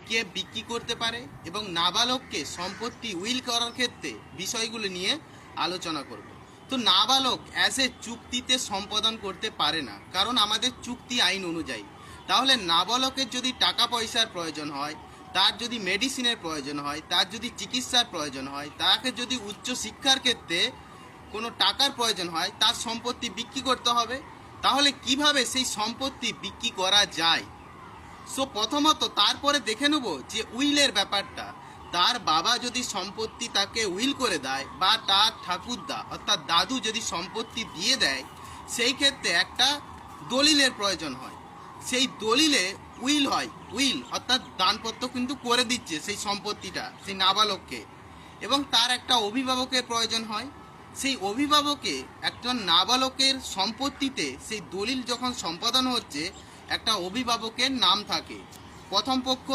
কে বিক্রি করতে পারে এবং নাবালককে সম্পত্তি উইল করার ক্ষেত্রে বিষয়গুলো নিয়ে আলোচনা করব। তো নাবালক অ্যাজ এ চুক্তিতে সম্পাদন করতে পারে না, কারণ আমাদের চুক্তি আইন অনুযায়ী। তাহলে নাবালকের যদি টাকা পয়সার প্রয়োজন হয়, তার যদি মেডিসিনের প্রয়োজন হয়, তার যদি চিকিৎসার প্রয়োজন হয়, তাকে যদি উচ্চ শিক্ষার ক্ষেত্রে কোনো টাকার প্রয়োজন হয়, তার সম্পত্তি বিক্রি করতে হবে। তাহলে কিভাবে সেই সম্পত্তি বিক্রি করা যায়? সো প্রথমত তারপরে দেখে নেব যে উইলের ব্যাপারটা। তার বাবা যদি সম্পত্তি তাকে উইল করে দেয় বা তার ঠাকুরদা অর্থাৎ দাদু যদি সম্পত্তি দিয়ে দেয়, সেই ক্ষেত্রে একটা দলিলের প্রয়োজন হয়। সেই দলিলে উইল হয়, উইল অর্থাৎ দানপত্র কিন্তু করে দিচ্ছে সেই সম্পত্তিটা সেই নাবালককে, এবং তার একটা অভিভাবকের প্রয়োজন হয়। সেই অভিভাবকে একজন নাবালকের সম্পত্তিতে সেই দলিল যখন সম্পাদন হচ্ছে, একটা অভিভাবকের নাম থাকে, প্রথম পক্ষ